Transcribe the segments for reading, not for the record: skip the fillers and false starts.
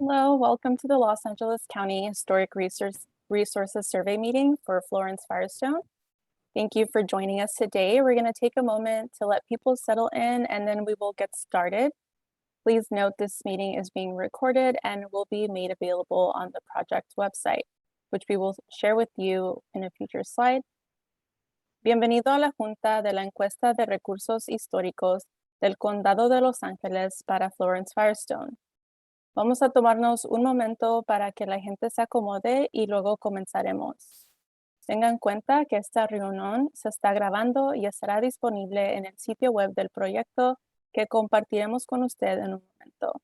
Hello, welcome to the Los Angeles County Historic Resources Survey meeting for Florence-Firestone. Thank you for joining us today. We're going to take a moment to let people settle in and then we will get started. Please note this meeting is being recorded and will be made available on the project website, which we will share with you in a future slide. Bienvenido a la Junta de la Encuesta de Recursos Históricos del Condado de Los Ángeles para Florence-Firestone. Vamos a tomarnos un momento para que la gente se acomode y luego comenzaremos. Tengan en cuenta que esta reunión se está grabando y estará disponible en el sitio web del proyecto que compartiremos con usted en un momento.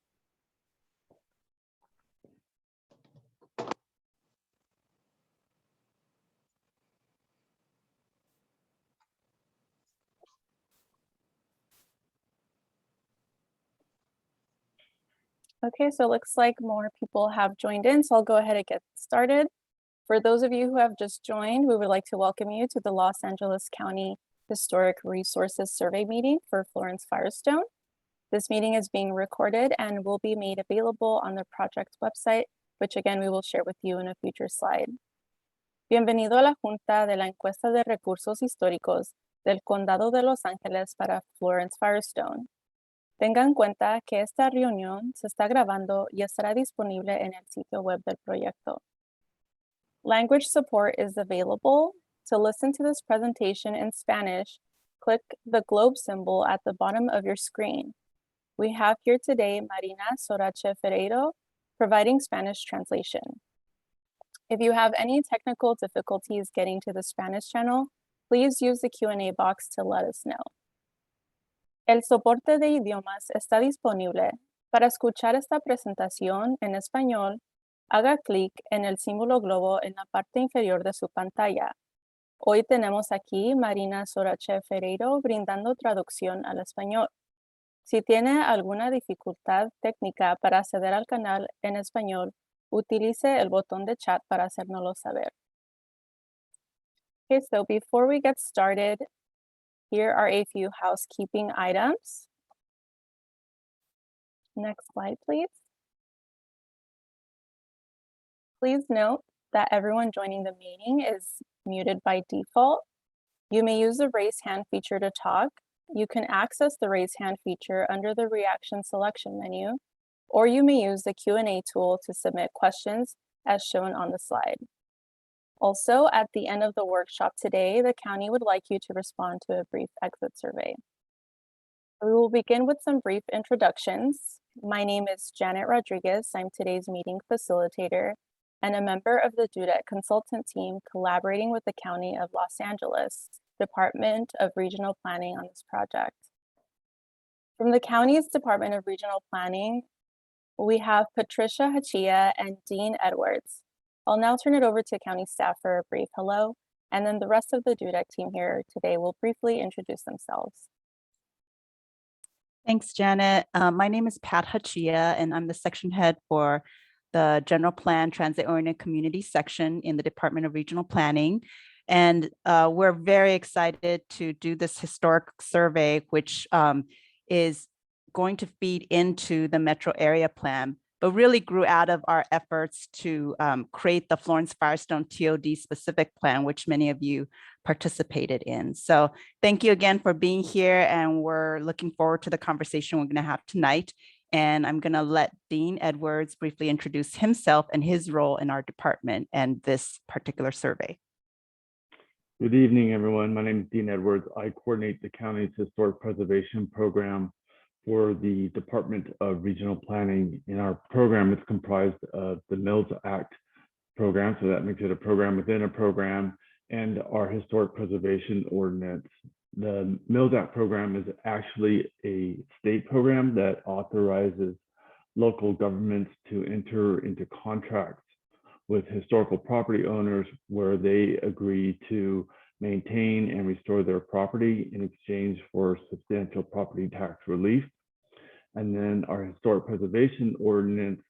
Okay, so it looks like more people have joined in, so I'll go ahead and get started. For those of you who have just joined, we would like to welcome you to the Los Angeles County Historic Resources Survey meeting for Florence-Firestone. This meeting is being recorded and will be made available on the project website, which again, we will share with you in a future slide. Bienvenido a la Junta de la Encuesta de Recursos Históricos del Condado de Los Ángeles para Florence-Firestone. Tenga en cuenta que esta reunión se está grabando y estará disponible en el sitio web del proyecto. Language support is available. To listen to this presentation in Spanish, click the globe symbol at the bottom of your screen. We have here today Marina Sorache Ferreiro providing Spanish translation. If you have any technical difficulties getting to the Spanish channel, please use the Q&A box to let us know. El soporte de idiomas está disponible. Para escuchar esta presentación en español, haga clic en el símbolo globo en la parte inferior de su pantalla. Hoy tenemos aquí Marina Sorache Ferreiro brindando traducción al español. Si tiene alguna dificultad técnica para acceder al canal en español, utilice el botón de chat para hacérnoslo saber. Okay, so before we get started, here are a few housekeeping items. Next slide, please. Please note that everyone joining the meeting is muted by default. You may use the raise hand feature to talk. You can access the raise hand feature under the reaction selection menu, or you may use the Q&A tool to submit questions as shown on the slide. Also, at the end of the workshop today, the county would like you to respond to a brief exit survey. We will begin with some brief introductions. My name is Janet Rodriguez. I'm today's meeting facilitator and a member of the DUDET consultant team collaborating with the County of Los Angeles Department of Regional Planning on this project. From the county's Department of Regional Planning, we have Patricia Hachia and Dean Edwards. I'll now turn it over to county staff for a brief hello, and then the rest of the DUDET team here today will briefly introduce themselves. Thanks, Janet. My name is Pat Hachia, and I'm the section head for the General Plan Transit-Oriented Community section in the Department of Regional Planning. And we're very excited to do this historic survey, which is going to feed into the metro area plan, but really grew out of our efforts to create the Florence-Firestone TOD specific plan, which many of you participated in. So thank you again for being here, and we're looking forward to the conversation we're going to have tonight. And I'm going to let Dean Edwards briefly introduce himself and his role in our department and this particular survey. Good evening, everyone. My name is Dean Edwards. I coordinate the county's historic preservation program for the Department of Regional Planning. In our program, it's comprised of the Mills Act program, so that makes it a program within a program, and our historic preservation ordinance. The Mills Act program is actually a state program that authorizes local governments to enter into contracts with historical property owners where they agree to maintain and restore their property in exchange for substantial property tax relief. And then our historic preservation ordinance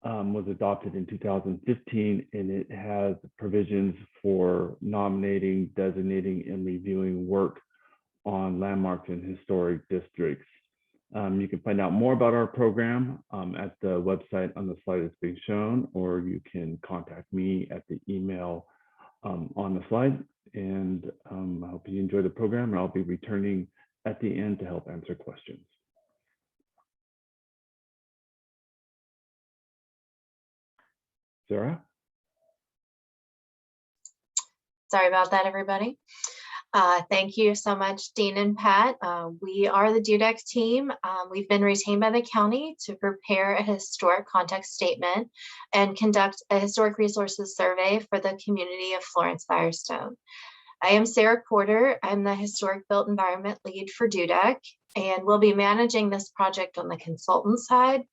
was adopted in 2015, and it has provisions for nominating, designating, and reviewing work on landmarks and historic districts. You can find out more about our program at the website on the slide that's being shown, or you can contact me at the email on the slide. And I hope you enjoy the program, and I'll be returning at the end to help answer questions. Sarah? Sorry about that, everybody. Thank you so much, Dean and Pat. We are the DUDEC team. We've been retained by the county to prepare a historic context statement and conduct a historic resources survey for the community of Florence-Firestone. I am Sarah Porter. I'm the Historic Built Environment Lead for DUDEC, and we'll be managing this project on the consultant side.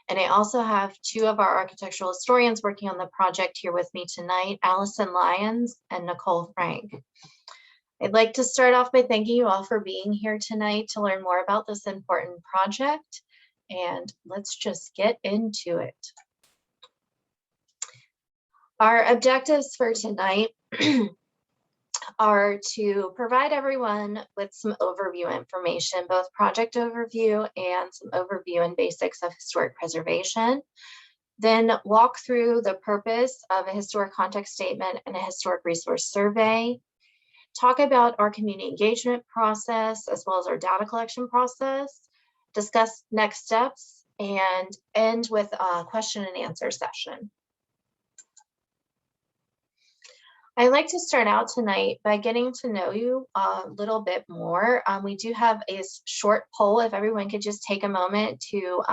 And I also have two of our architectural historians working on the project here with me tonight, Allison Lyons and Nicole Frank. I'd like to start off by thanking you all for being here tonight to learn more about this important project. And let's just get into it. Our objectives for tonight are to provide everyone with some overview information, both project overview and some overview and basics of historic preservation. Then walk through the purpose of a historic context statement and a historic resource survey. Talk about our community engagement process as well as our data collection process. Discuss next steps and end with a question and answer session. I'd like to start out tonight by getting to know you a little bit more. We do have a short poll. If everyone could just take a moment to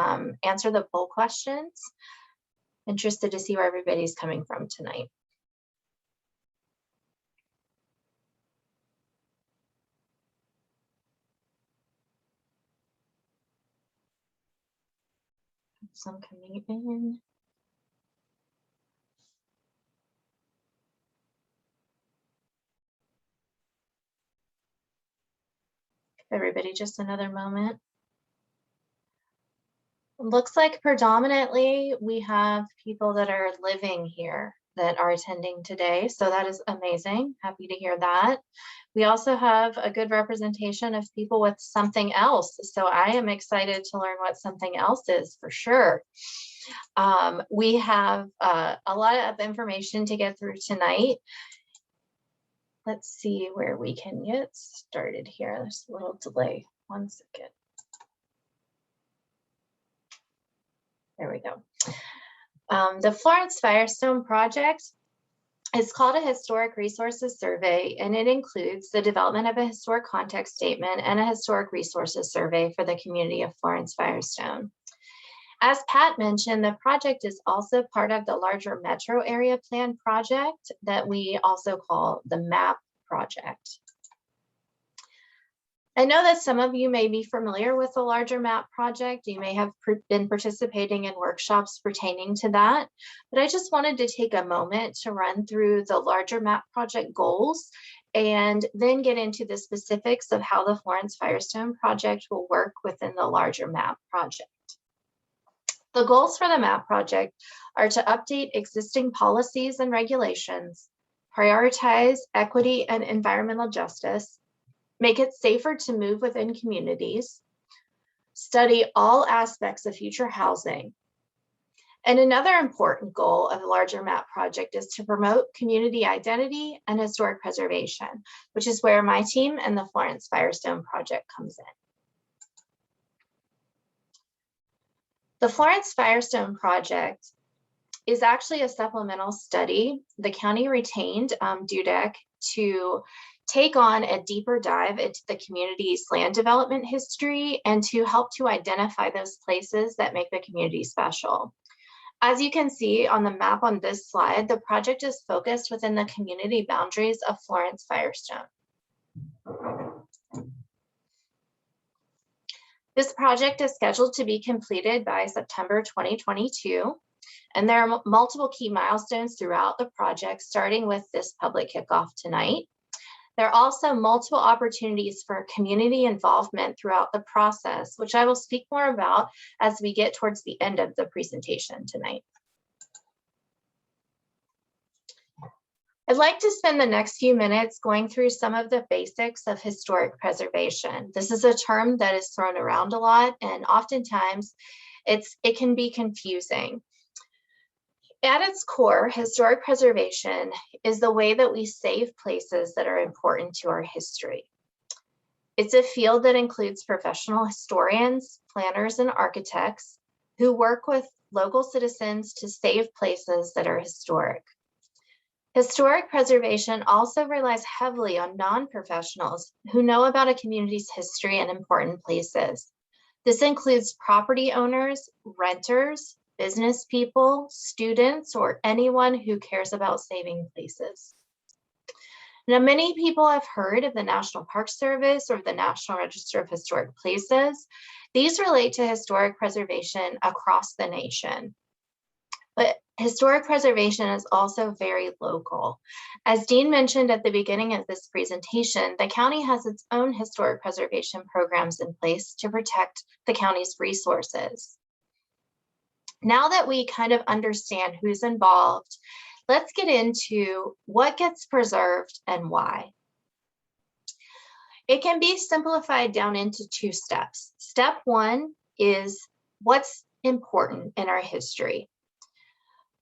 answer the poll questions. Interested to see where everybody's coming from tonight. Some coming in. Everybody, just another moment. Looks like predominantly we have people that are living here that are attending today. So that is amazing. Happy to hear that. We also have a good representation of people with something else. So I am excited to learn what something else is for sure. We have a lot of information to get through tonight. Let's see where we can get started here. There's a little delay. 1 second. There we go. The Florence-Firestone project is called a Historic Resources Survey, and it includes the development of a historic context statement and a historic resources survey for the community of Florence-Firestone. As Pat mentioned, the project is also part of the larger metro area plan project that we also call the MAP project. I know that some of you may be familiar with the larger MAP project. You may have been participating in workshops pertaining to that, but I just wanted to take a moment to run through the larger MAP project goals and then get into the specifics of how the Florence-Firestone project will work within the larger MAP project. The goals for the MAP project are to update existing policies and regulations, prioritize equity and environmental justice, make it safer to move within communities, study all aspects of future housing. And another important goal of the larger MAP project is to promote community identity and historic preservation, which is where my team and the Florence-Firestone project comes in. The Florence-Firestone project is actually a supplemental study. The county retained DUDEC to take on a deeper dive into the community's land development history and to help to identify those places that make the community special. As you can see on the map on this slide, the project is focused within the community boundaries of Florence-Firestone. This project is scheduled to be completed by September 2022, and there are multiple key milestones throughout the project, starting with this public kickoff tonight. There are also multiple opportunities for community involvement throughout the process, which I will speak more about as we get towards the end of the presentation tonight. I'd like to spend the next few minutes going through some of the basics of historic preservation. This is a term that is thrown around a lot, and oftentimes it can be confusing. At its core, historic preservation is the way that we save places that are important to our history. It's a field that includes professional historians, planners, and architects who work with local citizens to save places that are historic. Historic preservation also relies heavily on non-professionals who know about a community's history and important places. This includes property owners, renters, business people, students, or anyone who cares about saving places. Now, many people have heard of the National Park Service or the National Register of Historic Places. These relate to historic preservation across the nation. But historic preservation is also very local. As Dean mentioned at the beginning of this presentation, the county has its own historic preservation programs in place to protect the county's resources. Now that we kind of understand who's involved, let's get into what gets preserved and why. It can be simplified down into 2 steps. Step 1 is what's important in our history.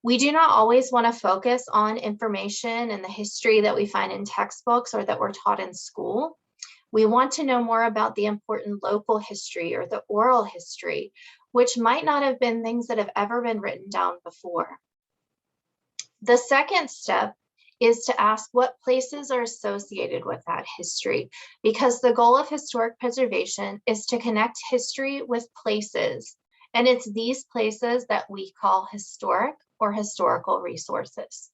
We do not always want to focus on information and the history that we find in textbooks or that we're taught in school. We want to know more about the important local history or the oral history, which might not have been things that have ever been written down before. The second step is to ask what places are associated with that history, because the goal of historic preservation is to connect history with places, and it's these places that we call historic or historical resources.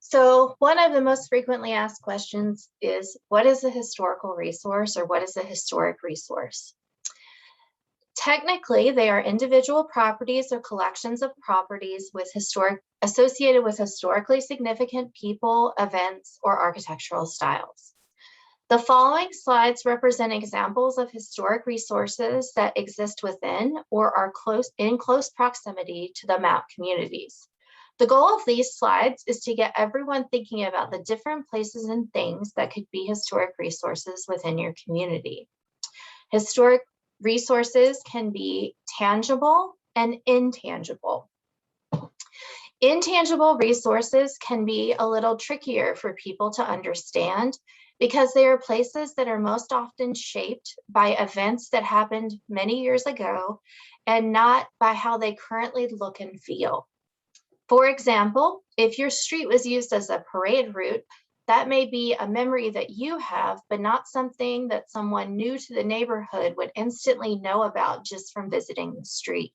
So one of the most frequently asked questions is, what is a historical resource, or what is a historic resource? Technically, they are individual properties or collections of properties associated with historically significant people, events, or architectural styles. The following slides represent examples of historic resources that exist within or are in close proximity to the map communities. The goal of these slides is to get everyone thinking about the different places and things that could be historic resources within your community. Historic resources can be tangible and intangible. Intangible resources can be a little trickier for people to understand because they are places that are most often shaped by events that happened many years ago and not by how they currently look and feel. For example, if your street was used as a parade route, that may be a memory that you have, but not something that someone new to the neighborhood would instantly know about just from visiting the street.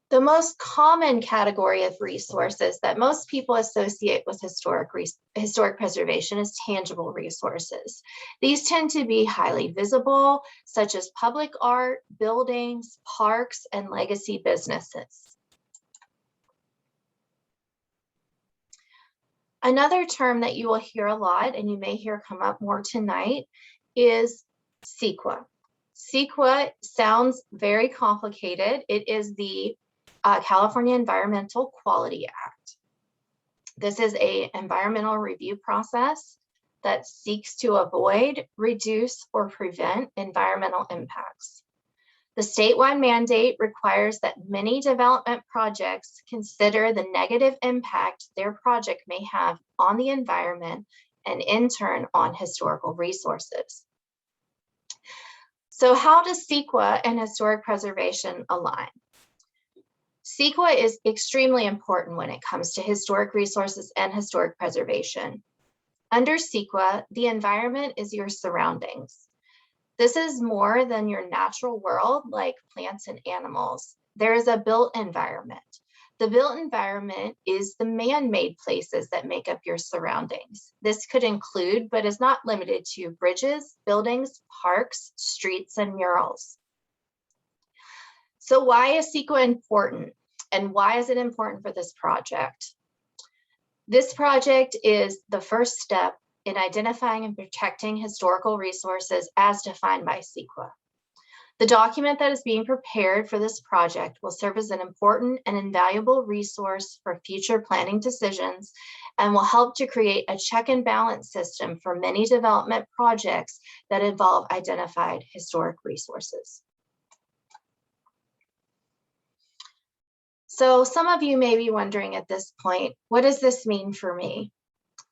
The most common category of resources that most people associate with historic preservation is tangible resources. These tend to be highly visible, such as public art, buildings, parks, and legacy businesses. Another term that you will hear a lot, and you may hear come up more tonight, is Sequa. Sequa sounds very complicated. It is the California Environmental Quality Act. This is an environmental review process that seeks to avoid, reduce, or prevent environmental impacts. The statewide mandate requires that many development projects consider the negative impact their project may have on the environment and in turn on historical resources. So how does Sequa and historic preservation align? Sequa is extremely important when it comes to historic resources and historic preservation. Under Sequa, the environment is your surroundings. This is more than your natural world like plants and animals. There is a built environment. The built environment is the man-made places that make up your surroundings. This could include, but is not limited to, bridges, buildings, parks, streets, and murals. So why is Sequa important? And why is it important for this project? This project is the first step in identifying and protecting historical resources as defined by Sequa. The document that is being prepared for this project will serve as an important and invaluable resource for future planning decisions and will help to create a check and balance system for many development projects that involve identified historic resources. So some of you may be wondering at this point, what does this mean for me?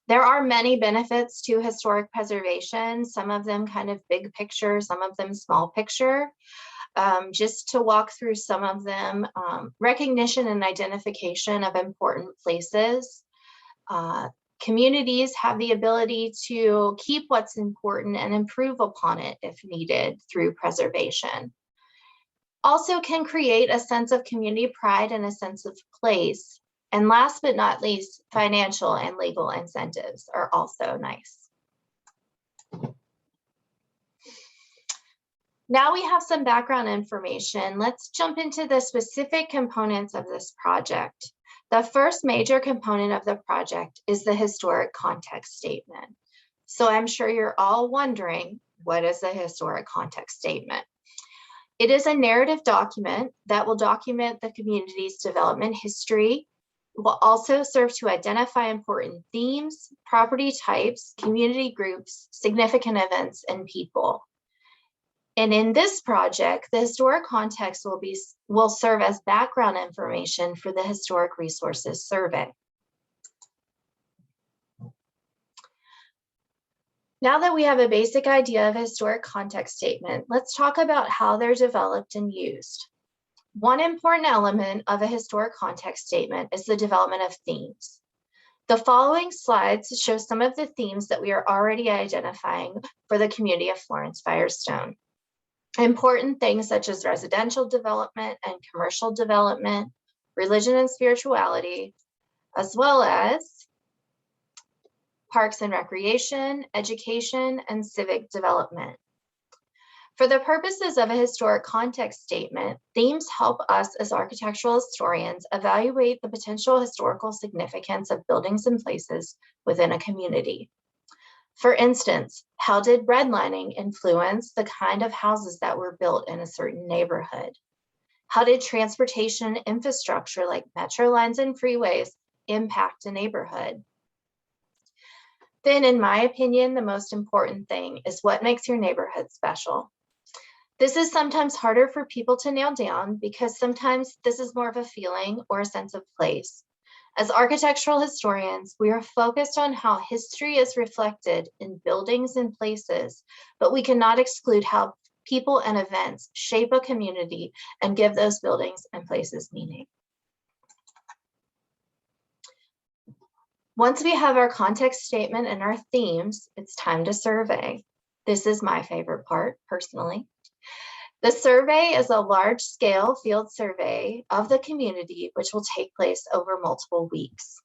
There are many benefits to historic preservation, some of them kind of big picture, some of them small picture. Just to walk through some of them, recognition and identification of important places. Communities have the ability to keep what's important and improve upon it if needed through preservation. Also can create a sense of community pride and a sense of place. And last but not least, financial and legal incentives are also nice. Now we have some background information. Let's jump into the specific components of this project. The first major component of the project is the historic context statement. So I'm sure you're all wondering, what is a historic context statement? It is a narrative document that will document the community's development history. It will also serve to identify important themes, property types, community groups, significant events, and people. And in this project, the historic context will serve as background information for the Historic Resources Survey. Now that we have a basic idea of a historic context statement, let's talk about how they're developed and used. One important element of a historic context statement is the development of themes. The following slides show some of the themes that we are already identifying for the community of Florence-Firestone. Important things such as residential development and commercial development, religion and spirituality, as well as parks and recreation, education, and civic development. For the purposes of a historic context statement, themes help us as architectural historians evaluate the potential historical significance of buildings and places within a community. For instance, how did redlining influence the kind of houses that were built in a certain neighborhood? How did transportation infrastructure like metro lines and freeways impact a neighborhood? Then, in my opinion, the most important thing is what makes your neighborhood special. This is sometimes harder for people to nail down because sometimes this is more of a feeling or a sense of place. As architectural historians, we are focused on how history is reflected in buildings and places, but we cannot exclude how people and events shape a community and give those buildings and places meaning. Once we have our context statement and our themes, it's time to survey. This is my favorite part, personally. The survey is a large-scale field survey of the community, which will take place over multiple weeks.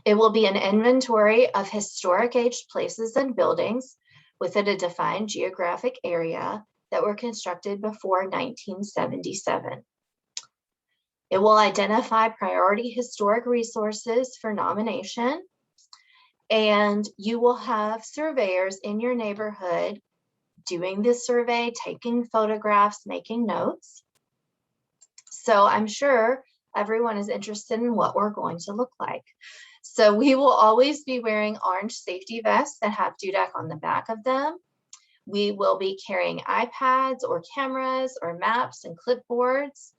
It will be an inventory of historic aged places and buildings within a defined geographic area that were constructed before 1977. It will identify priority historic resources for nomination, and you will have surveyors in your neighborhood doing this survey, taking photographs, making notes. So I'm sure everyone is interested in what we're going to look like. So we will always be wearing orange safety vests that have dudek on the back of them. We will be carrying iPads or cameras or maps and clipboards.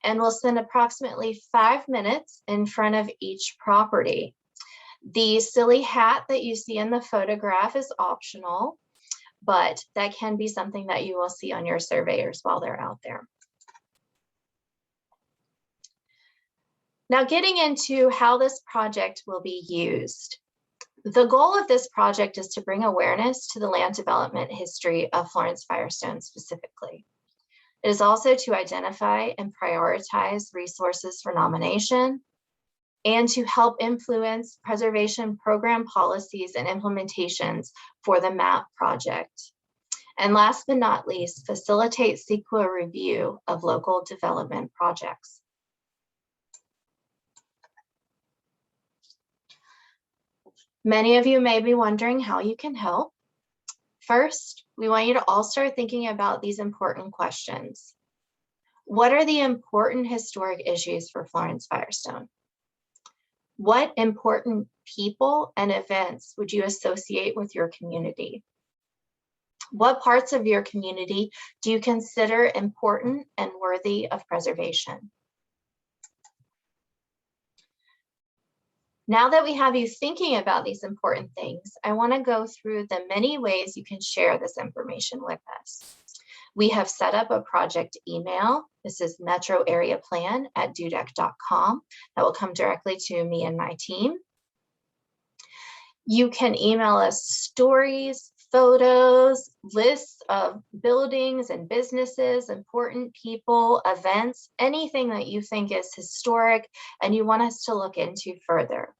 And we'll spend approximately 5 minutes in front of each property. The silly hat that you see in the photograph is optional, but that can be something that you will see on your surveyors while they're out there. Now, getting into how this project will be used. The goal of this project is to bring awareness to the land development history of Florence-Firestone specifically. It is also to identify and prioritize resources for nomination and to help influence preservation program policies and implementations for the MAP project. And last but not least, facilitate CEQA review of local development projects. Many of you may be wondering how you can help. First, we want you to all start thinking about these important questions. What are the important historic issues for Florence-Firestone? What important people and events would you associate with your community? What parts of your community do you consider important and worthy of preservation? Now that we have you thinking about these important things, I want to go through the many ways you can share this information with us. We have set up a project email. This is metroareaplan@dudec.com. That will come directly to me and my team. You can email us stories, photos, lists of buildings and businesses, important people, events, anything that you think is historic and you want us to look into further.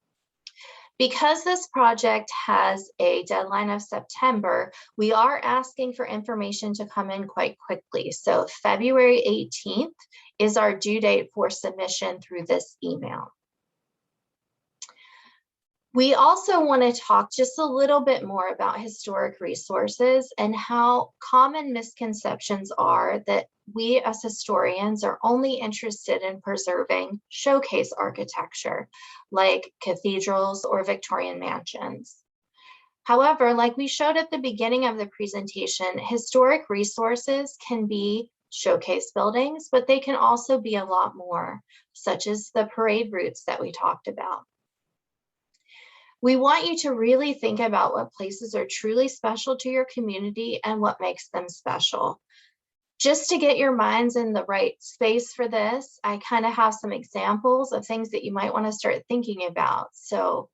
Because this project has a deadline of September, we are asking for information to come in quite quickly. So February 18th is our due date for submission through this email. We also want to talk just a little bit more about historic resources and how common misconceptions are that we as historians are only interested in preserving showcase architecture like cathedrals or Victorian mansions. However, like we showed at the beginning of the presentation, historic resources can be showcase buildings, but they can also be a lot more, such as the parade routes that we talked about. We want you to really think about what places are truly special to your community and what makes them special. Just to get your minds in the right space for this, I kind of have some examples of things that you might want to start thinking about. So,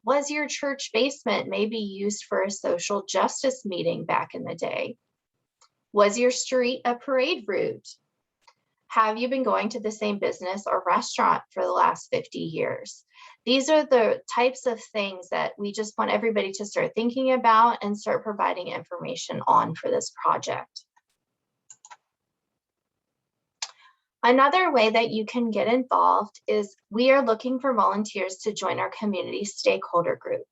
was your church basement maybe used for a social justice meeting back in the day? Was your street a parade route? Have you been going to the same business or restaurant for the last 50 years? These are the types of things that we just want everybody to start thinking about and start providing information on for this project. Another way that you can get involved is we are looking for volunteers to join our community stakeholder group.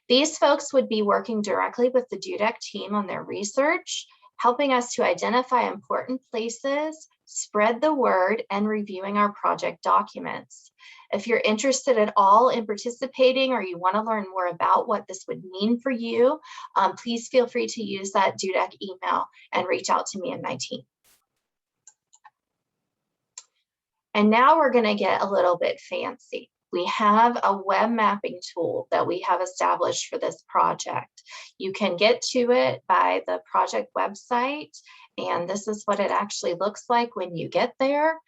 These folks would be working directly with the DUDEC team on their research, helping us to identify important places, spread the word, and reviewing our project documents. If you're interested at all in participating or you want to learn more about what this would mean for you, please feel free to use that DUDEC email and reach out to me and my team. And now we're going to get a little bit fancy. We have a web mapping tool that we have established for this project. You can get to it by the project website, and this is what it actually looks like when you get there.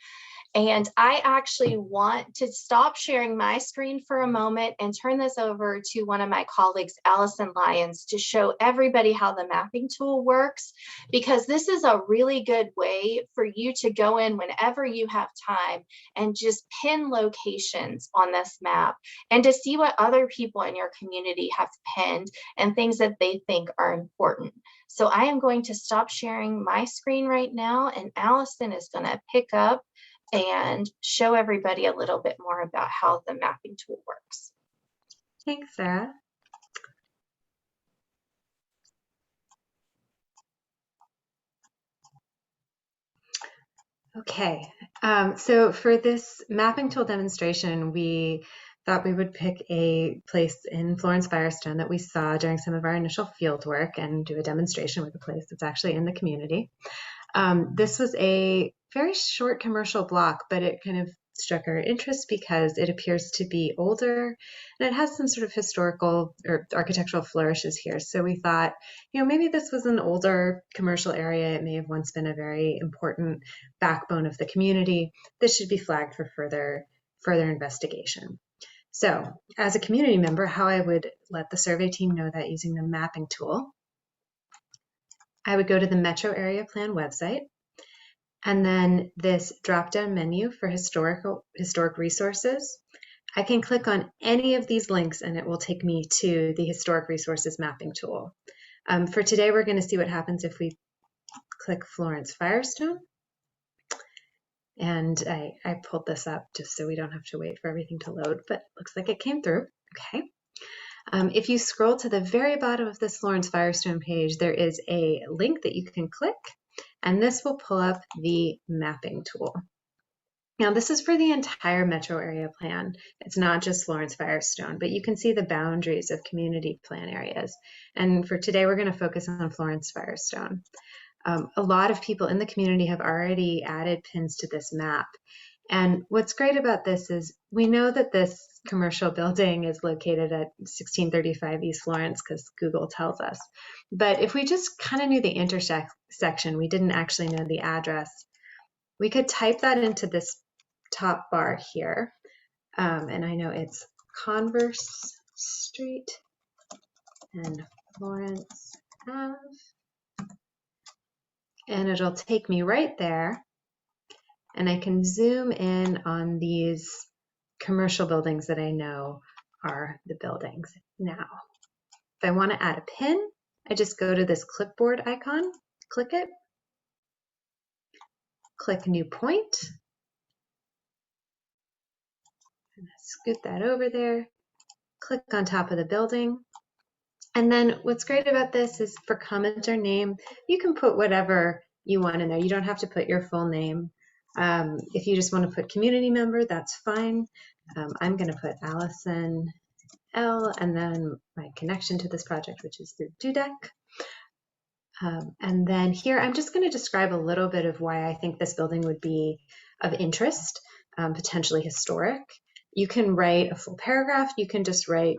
And I actually want to stop sharing my screen for a moment and turn this over to one of my colleagues, Allison Lyons, to show everybody how the mapping tool works, because this is a really good way for you to go in whenever you have time and just pin locations on this map and to see what other people in your community have pinned and things that they think are important. So I am going to stop sharing my screen right now, and Allison is going to pick up and show everybody a little bit more about how the mapping tool works. Thanks, Sarah. Okay, so for this mapping tool demonstration, we thought we would pick a place in Florence-Firestone that we saw during some of our initial field work and do a demonstration with a place that's actually in the community. This was a very short commercial block, but it kind of struck our interest because it appears to be older and it has some sort of historical or architectural flourishes here. So we thought, maybe this was an older commercial area. It may have once been a very important backbone of the community. This should be flagged for further investigation. So as a community member, how I would let the survey team know that using the mapping tool, I would go to the Metro Area Plan website, and then this drop-down menu for historic resources. I can click on any of these links and it will take me to the historic resources mapping tool. For today, we're going to see what happens if we click Florence-Firestone. And I pulled this up just so we don't have to wait for everything to load, but it looks like it came through. Okay. If you scroll to the very bottom of this Florence-Firestone page, there is a link that you can click, and this will pull up the mapping tool. Now, this is for the entire metro area plan. It's not just Florence-Firestone, but you can see the boundaries of community plan areas. And for today, we're going to focus on Florence-Firestone. A lot of people in the community have already added pins to this map. And what's great about this is we know that this commercial building is located at 1635 East Florence because Google tells us. But if we just kind of knew the intersection, we didn't actually know the address, we could type that into this top bar here. And I know it's Converse Street and Florence Ave. And it'll take me right there. And I can zoom in on these commercial buildings that I know are the buildings. Now, if I want to add a pin, I just go to this clipboard icon, click it, click new point, and scoot that over there, click on top of the building. And then what's great about this is for comment or name, you can put whatever you want in there. You don't have to put your full name. If you just want to put community member, that's fine. I'm going to put Allison L, and then my connection to this project, which is through DUDEC. And then here, I'm just going to describe a little bit of why I think this building would be of interest, potentially historic. You can write a full paragraph. You can just write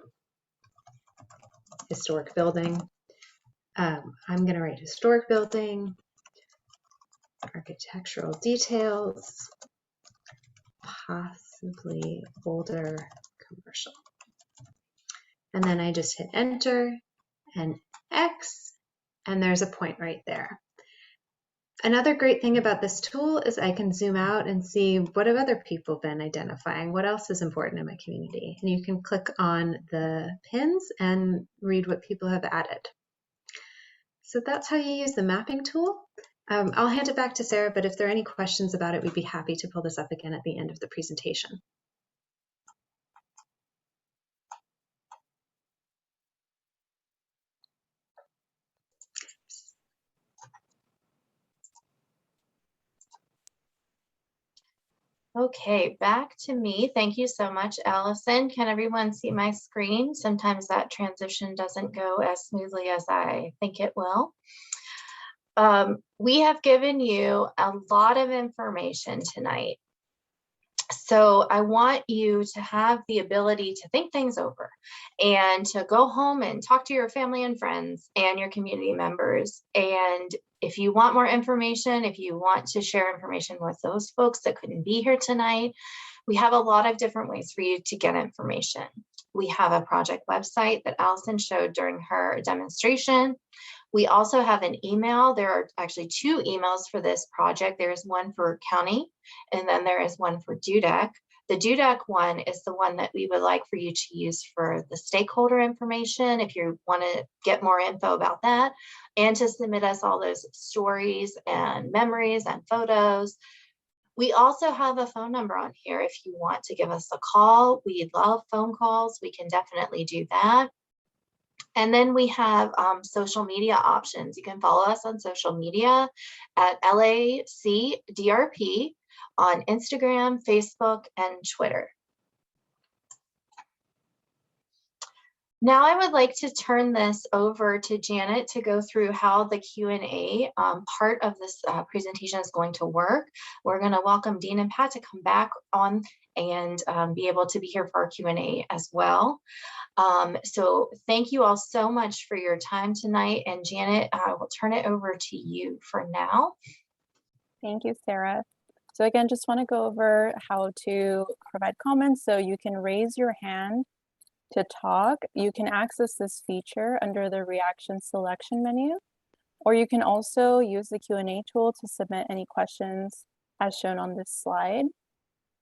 historic building. I'm going to write historic building, architectural details, possibly older commercial. And then I just hit enter and X, and there's a point right there. Another great thing about this tool is I can zoom out and see what have other people been identifying, what else is important in my community. And you can click on the pins and read what people have added. So that's how you use the mapping tool. I'll hand it back to Sarah, but if there are any questions about it, we'd be happy to pull this up again at the end of the presentation. Okay, back to me. Thank you so much, Allison. Can everyone see my screen? Sometimes that transition doesn't go as smoothly as I think it will. We have given you a lot of information tonight. So I want you to have the ability to think things over and to go home and talk to your family and friends and your community members. And if you want more information, if you want to share information with those folks that couldn't be here tonight, we have a lot of different ways for you to get information. We have a project website that Allison showed during her demonstration. We also have an email. There are actually 2 emails for this project. There is one for county, and then there is one for DUDEC. The DUDEC one is the one that we would like for you to use for the stakeholder information, if you want to get more info about that, and to submit us all those stories and memories and photos. We also have a phone number on here if you want to give us a call. We love phone calls. We can definitely do that. And then we have social media options. You can follow us on social media at LACDRP on Instagram, Facebook, and Twitter. Now I would like to turn this over to Janet to go through how the Q&A part of this presentation is going to work. We're going to welcome Dean and Pat to come back on and be able to be here for our Q&A as well. So thank you all so much for your time tonight. And Janet, I will turn it over to you for now. Thank you, Sarah. So again, just want to go over how to provide comments. So you can raise your hand to talk. You can access this feature under the reaction selection menu, or you can also use the Q&A tool to submit any questions as shown on this slide.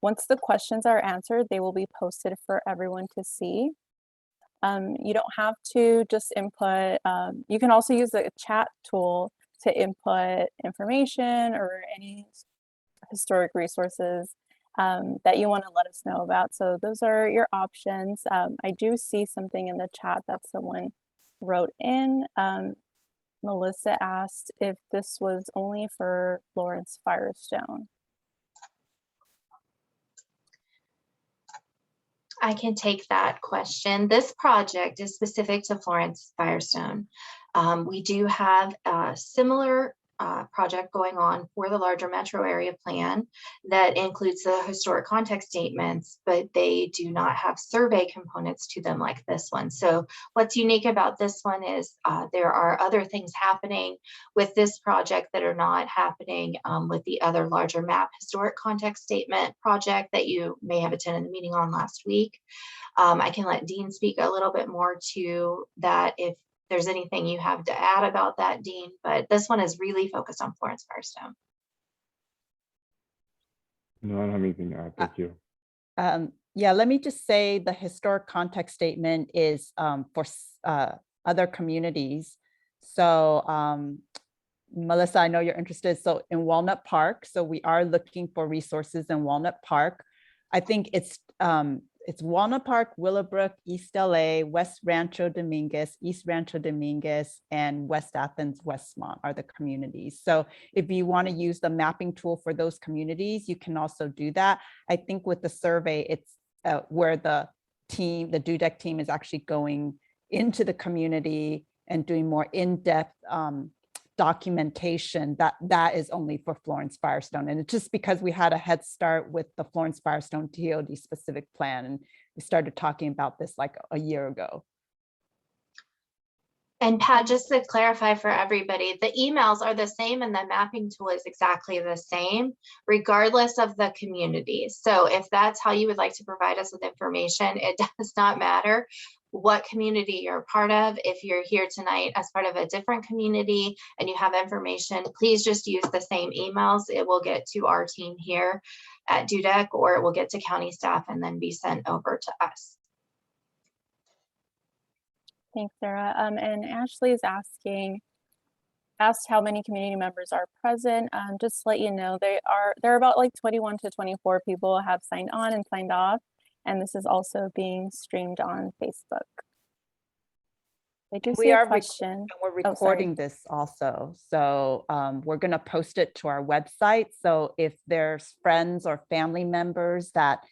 Once the questions are answered, they will be posted for everyone to see. You don't have to just input, you can also use the chat tool to input information or any historic resources that you want to let us know about. So those are your options. I do see something in the chat that someone wrote in. Melissa asked if this was only for Florence-Firestone. I can take that question. This project is specific to Florence-Firestone. We do have a similar project going on for the larger metro area plan that includes the historic context statements, but they do not have survey components to them like this one. So what's unique about this one is there are other things happening with this project that are not happening with the other larger map historic context statement project that you may have attended the meeting on last week. I can let Dean speak a little bit more to that if there's anything you have to add about that, Dean, but this one is really focused on Florence-Firestone. No, I don't have anything to add. Thank you. Yeah, let me just say the historic context statement is for other communities. So Melissa, I know you're interested. So in Walnut Park, so we are looking for resources in Walnut Park. I think it's Walnut Park, Willowbrook, East LA, West Rancho Dominguez, East Rancho Dominguez, and West Athens, Westmont are the communities. So if you want to use the mapping tool for those communities, you can also do that. I think with the survey, it's where the team, the DUDEC team is actually going into the community and doing more in-depth documentation that is only for Florence-Firestone. And it's just because we had a head start with the Florence-Firestone TOD specific plan. And we started talking about this like a year ago. And Pat, just to clarify for everybody, the emails are the same and the mapping tool is exactly the same, regardless of the community. So if that's how you would like to provide us with information, it does not matter what community you're a part of. If you're here tonight as part of a different community and you have information, please just use the same emails. It will get to our team here at DUDEC, or it will get to county staff and then be sent over to us. Thanks, Sarah. And Ashley is asked how many community members are present. Just to let you know, there are about like 21 to 24 people have signed on and signed off. And this is also being streamed on Facebook. I do see a question. We're recording this also. So we're going to post it to our website. So if there's friends or family members that,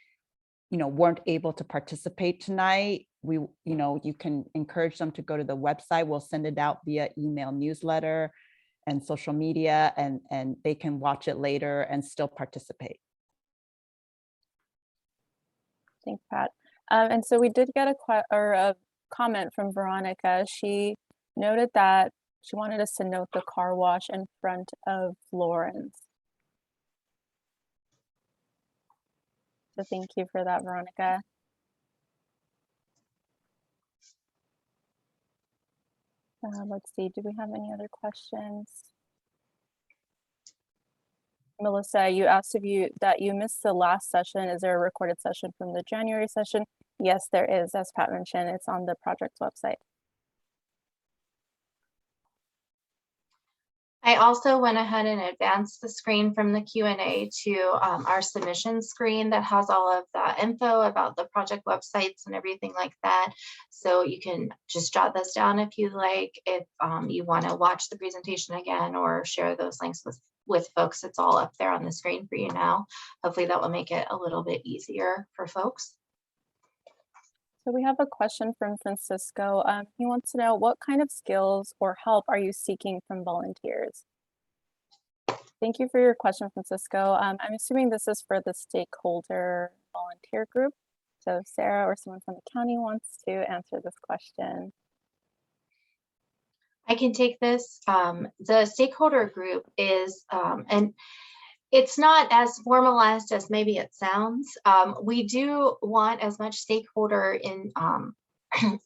weren't able to participate tonight, you can encourage them to go to the website. We'll send it out via email, newsletter, and social media, and they can watch it later and still participate. Thanks, Pat. And so we did get a comment from Veronica. She noted that she wanted us to note the car wash in front of Florence. So thank you for that, Veronica. Let's see, do we have any other questions? Melissa, you asked that you missed the last session. Is there a recorded session from the January session? Yes, there is. As Pat mentioned, it's on the project's website. I also went ahead and advanced the screen from the Q&A to our submission screen that has all of the info about the project websites and everything like that. So you can just jot this down if you like. If you want to watch the presentation again or share those links with folks, it's all up there on the screen for you now. Hopefully that will make it a little bit easier for folks. So we have a question from Francisco. He wants to know, what kind of skills or help are you seeking from volunteers? Thank you for your question, Francisco. I'm assuming this is for the stakeholder volunteer group. So Sarah or someone from the county wants to answer this question. I can take this. The stakeholder group is, and it's not as formalized as maybe it sounds. We do want as much stakeholder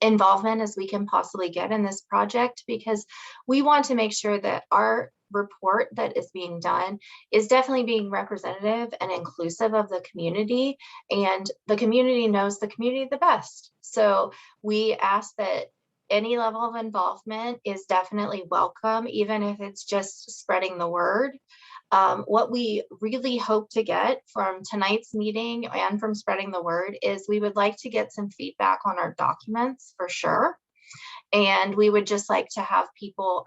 involvement as we can possibly get in this project, because we want to make sure that our report that is being done is definitely being representative and inclusive of the community, and the community knows the community the best. So we ask that any level of involvement is definitely welcome, even if it's just spreading the word. What we really hope to get from tonight's meeting and from spreading the word is we would like to get some feedback on our documents for sure. And we would just like to have people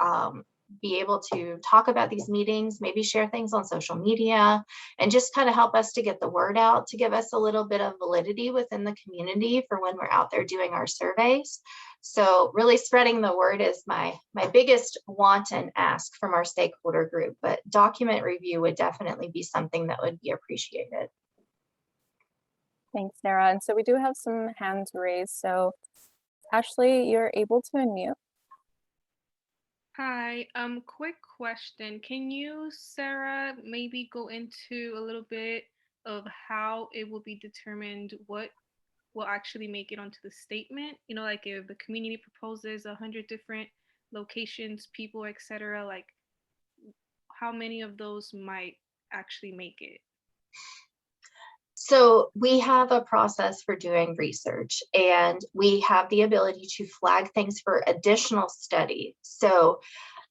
be able to talk about these meetings, maybe share things on social media, and just kind of help us to get the word out, to give us a little bit of validity within the community for when we're out there doing our surveys. So really spreading the word is my biggest want and ask from our stakeholder group, but document review would definitely be something that would be appreciated. Thanks, Sarah. And so we do have some hands raised. So Ashley, you're able to unmute. Hi, quick question. Can you, Sarah, maybe go into a little bit of how it will be determined what will actually make it onto the statement? You know, like if the community proposes 100 different locations, people, etc., like how many of those might actually make it? So we have a process for doing research, and we have the ability to flag things for additional study. So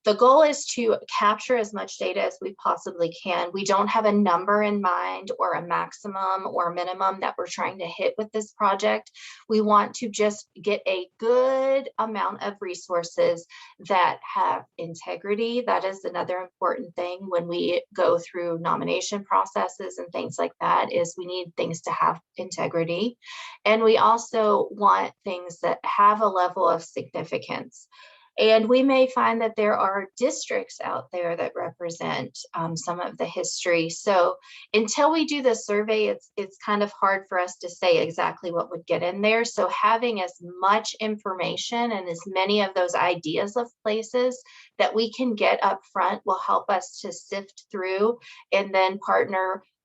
the goal is to capture as much data as we possibly can. We don't have a number in mind or a maximum or minimum that we're trying to hit with this project. We want to just get a good amount of resources that have integrity. That is another important thing when we go through nomination processes and things like that, is we need things to have integrity. And we also want things that have a level of significance. And we may find that there are districts out there that represent some of the history. So until we do the survey, it's kind of hard for us to say exactly what would get in there. So having as much information and as many of those ideas of places that we can get up front will help us to sift through and then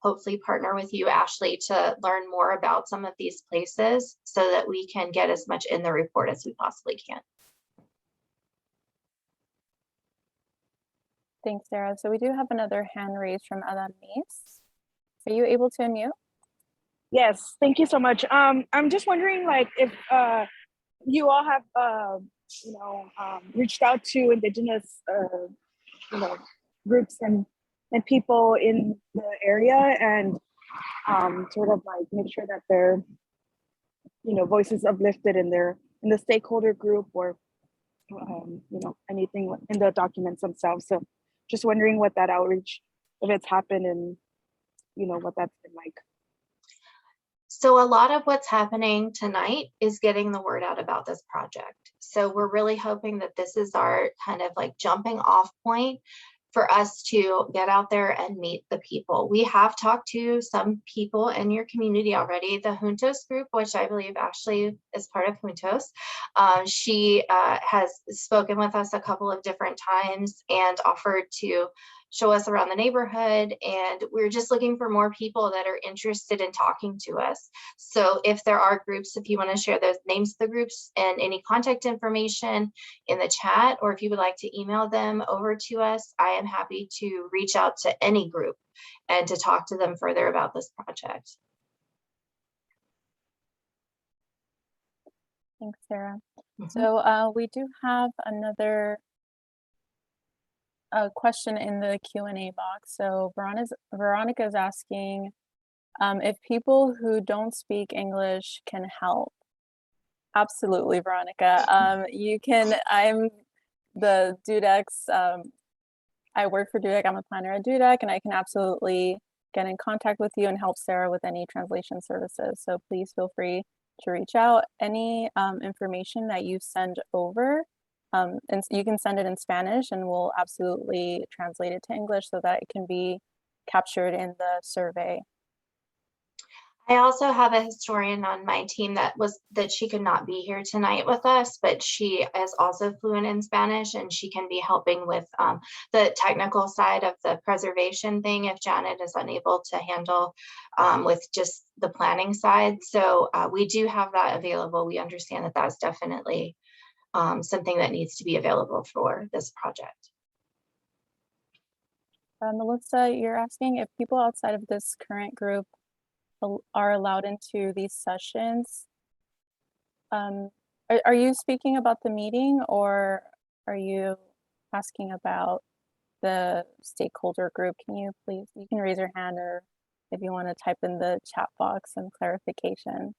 hopefully partner with you, Ashley, to learn more about some of these places so that we can get as much in the report as we possibly can. Thanks, Sarah. So we do have another hand raised from Adam Mees. Are you able to unmute? Yes, thank you so much. I'm just wondering, like, if you all have, reached out to Indigenous, groups and people in the area, and sort of like make sure that their, voices uplifted in the stakeholder group, or anything in the documents themselves. So just wondering what that outreach, if it's happened, and what that's been like. So a lot of what's happening tonight is getting the word out about this project. So we're really hoping that this is our kind of like jumping off point for us to get out there and meet the people. We have talked to some people in your community already. The Juntos group, which I believe Ashley is part of Juntos, she has spoken with us a couple of different times and offered to show us around the neighborhood, and we're just looking for more people that are interested in talking to us. So if there are groups, if you want to share those names of the groups and any contact information in the chat, or if you would like to email them over to us, I am happy to reach out to any group and to talk to them further about this project. Thanks, Sarah. So we do have another question in the Q&A box. So Veronica is asking if people who don't speak English can help. Absolutely, Veronica. You can. I'm the DUDEC's. I work for DUDEC. I'm a planner at DUDEC, and I can absolutely get in contact with you and help Sarah with any translation services. So please feel free to reach out. Any information that you send over, and you can send it in Spanish, and we'll absolutely translate it to English so that it can be captured in the survey. I also have a historian on my team that she could not be here tonight with us, but she is also fluent in Spanish, and she can be helping with the technical side of the preservation thing if Janet is unable to handle with just the planning side. So we do have that available. We understand that that's definitely something that needs to be available for this project. Melissa, you're asking if people outside of this current group are allowed into these sessions. Are you speaking about the meeting, or are you asking about the stakeholder group, can you please, you can raise your hand, or if you want to type in the chat box some clarification.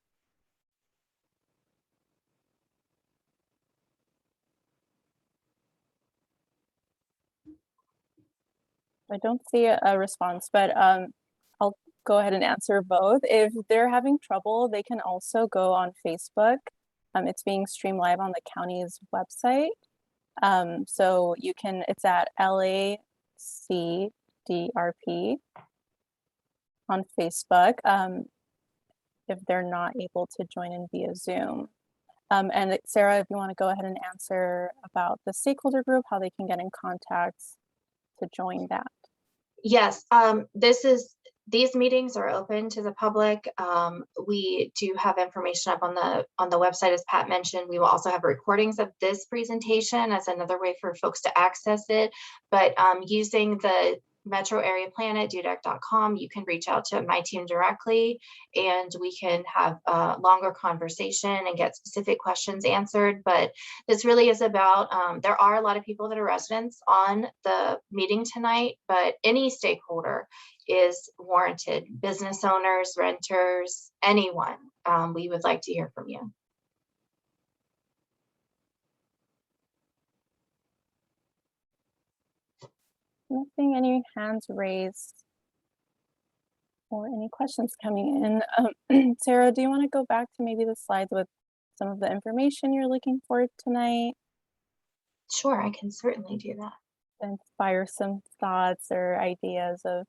I don't see a response, but I'll go ahead and answer both. If they're having trouble, they can also go on Facebook. It's being streamed live on the county's website. So you can, it's at LACDRP on Facebook, if they're not able to join in via Zoom. And Sarah, if you want to go ahead and answer about the stakeholder group, how they can get in contact to join that. Yes, these meetings are open to the public. We do have information up on the website, as Pat mentioned. We will also have recordings of this presentation as another way for folks to access it. But using the Metro Area Plan at dudec.com, you can reach out to my team directly, and we can have a longer conversation and get specific questions answered. But this really is about, there are a lot of people that are residents on the meeting tonight, but any stakeholder is warranted. Business owners, renters, anyone. We would like to hear from you. Nothing, any hands raised or any questions coming in. Sarah, do you want to go back to maybe the slides with some of the information you're looking for tonight? Sure, I can certainly do that. Inspire some thoughts or ideas of,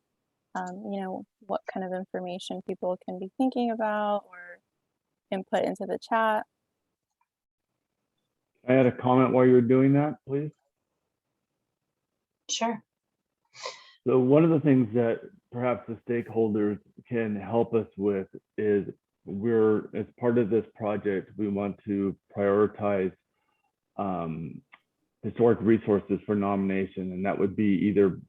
you know, what kind of information people can be thinking about or input into the chat. I had a comment while you were doing that, please. Sure. So one of the things that perhaps the stakeholders can help us with is as part of this project, we want to prioritize historic resources for nomination, and that would be either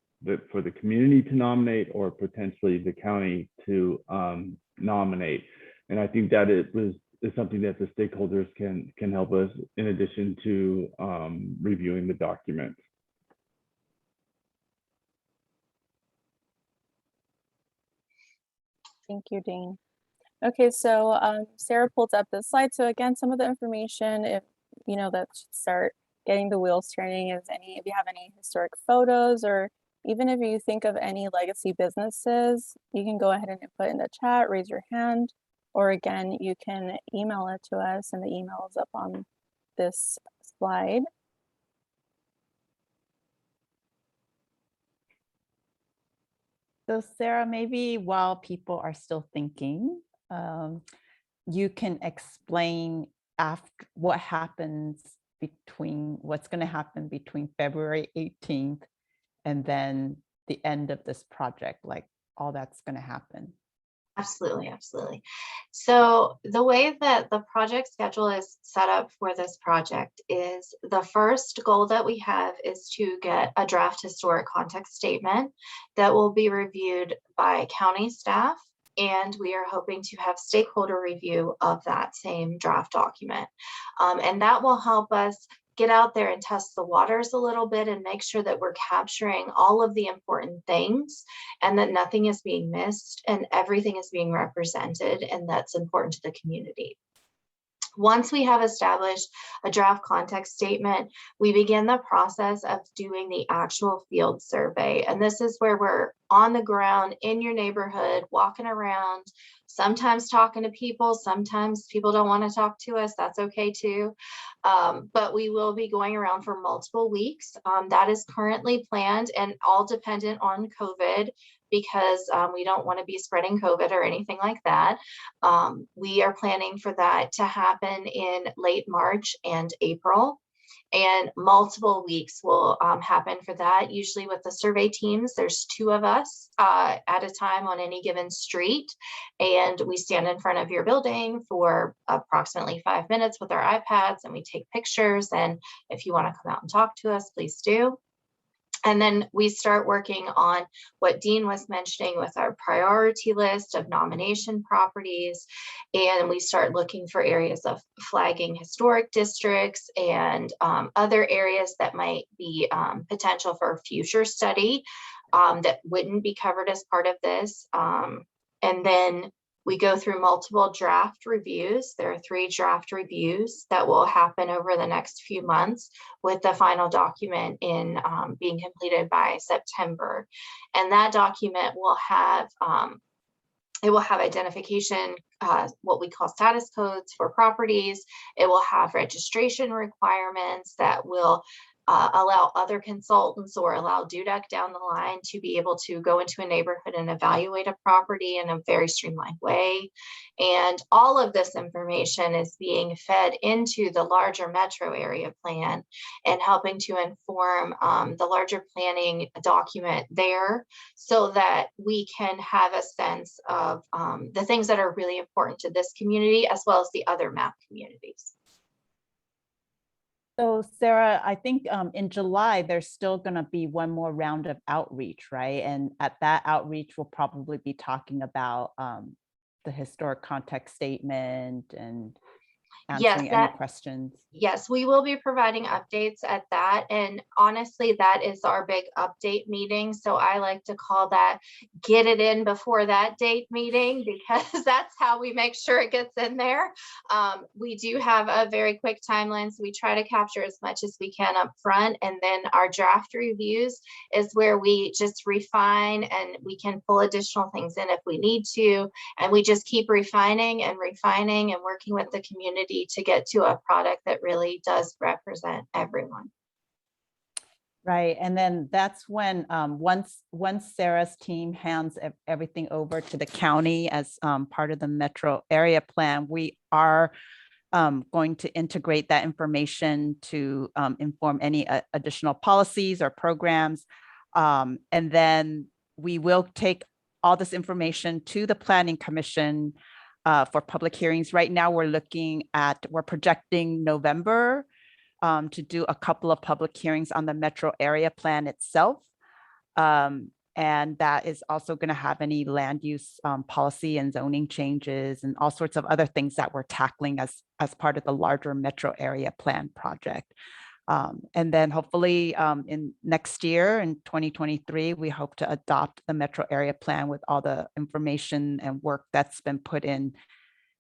for the community to nominate or potentially the county to nominate. And I think that is something that the stakeholders can help us in addition to reviewing the document. Thank you, Dean. Okay, so Sarah pulled up this slide. So again, some of the information, if you know, that should start getting the wheels turning, is if you have any historic photos, or even if you think of any legacy businesses, you can go ahead and put in the chat, raise your hand, or again, you can email it to us, and the email is up on this slide. So Sarah, maybe while people are still thinking, you can explain after what happens between what's going to happen between February 18th and then the end of this project, like all that's going to happen. Absolutely, absolutely. So the way that the project schedule is set up for this project is the first goal that we have is to get a draft historic context statement that will be reviewed by county staff, and we are hoping to have stakeholder review of that same draft document. And that will help us get out there and test the waters a little bit and make sure that we're capturing all of the important things and that nothing is being missed and everything is being represented, and that's important to the community. Once we have established a draft context statement, we begin the process of doing the actual field survey. And this is where we're on the ground in your neighborhood, walking around, sometimes talking to people. Sometimes people don't want to talk to us. That's okay too. But we will be going around for multiple weeks. That is currently planned and all dependent on COVID, because we don't want to be spreading COVID or anything like that. We are planning for that to happen in late March and April, and multiple weeks will happen for that. Usually with the survey teams, there's 2 of us at a time on any given street, and we stand in front of your building for approximately 5 minutes with our iPads, and we take pictures, and if you want to come out and talk to us, please do. And then we start working on what Dean was mentioning with our priority list of nomination properties. And we start looking for areas of flagging historic districts and other areas that might be potential for future study that wouldn't be covered as part of this. And then we go through multiple draft reviews. There are 3 draft reviews that will happen over the next few months, with the final document in being completed by September. And that document will have identification, what we call status codes for properties. It will have registration requirements that will allow other consultants or allow DUDEC down the line to be able to go into a neighborhood and evaluate a property in a very streamlined way. And all of this information is being fed into the larger metro area plan and helping to inform the larger planning document there, so that we can have a sense of the things that are really important to this community as well as the other map communities. So Sarah, I think in July, there's still going to be one more round of outreach, right? And at that outreach, we'll probably be talking about the historic context statement and answering any questions. Yes, we will be providing updates at that. And honestly, that is our big update meeting. So I like to call that get it in before that date meeting, because that's how we make sure it gets in there. We do have a very quick timeline, so we try to capture as much as we can up front. And then our draft reviews is where we just refine, and we can pull additional things in if we need to. And we just keep refining and working with the community to get to a product that really does represent everyone. Right, and then that's when once Sarah's team hands everything over to the county as part of the metro area plan, we are going to integrate that information to inform any additional policies or programs. And then we will take all this information to the Planning Commission for public hearings. Right now, we're projecting November to do a couple of public hearings on the metro area plan itself. And that is also going to have any land use policy and zoning changes and all sorts of other things that we're tackling as part of the larger metro area plan project. And then hopefully in next year, in 2023, we hope to adopt the metro area plan with all the information and work that's been put in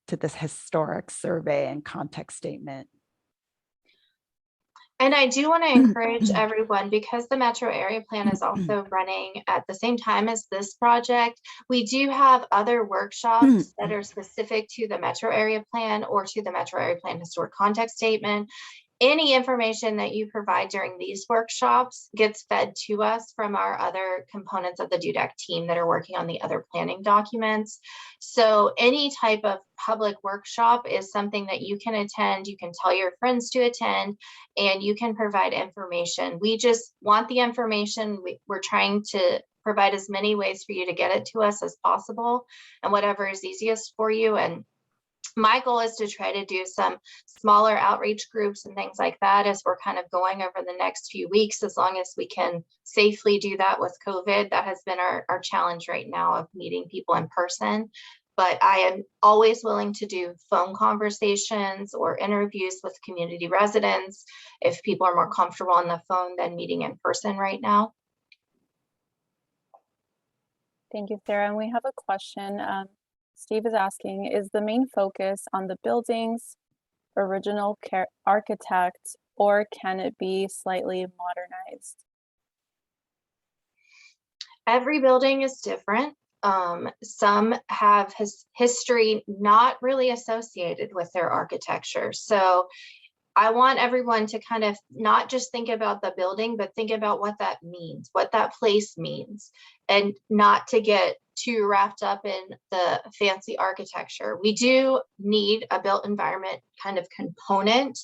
to this historic survey and context statement. And I do want to encourage everyone, because the metro area plan is also running at the same time as this project. We do have other workshops that are specific to the metro area plan or to the metro area plan historic context statement. Any information that you provide during these workshops gets fed to us from our other components of the DUDEC team that are working on the other planning documents. So any type of public workshop is something that you can attend, you can tell your friends to attend, and you can provide information. We just want the information. We're trying to provide as many ways for you to get it to us as possible, and whatever is easiest for you. And my goal is to try to do some smaller outreach groups and things like that as we're kind of going over the next few weeks, as long as we can safely do that with COVID. That has been our challenge right now, of meeting people in person. But I am always willing to do phone conversations or interviews with community residents if people are more comfortable on the phone than meeting in person right now. Thank you, Sarah. And we have a question. Steve is asking, is the main focus on the building's original architect, or can it be slightly modernized? Every building is different. Some have history not really associated with their architecture. So I want everyone to kind of not just think about the building, but think about what that means, what that place means, and not to get too wrapped up in the fancy architecture. We do need a built environment kind of component,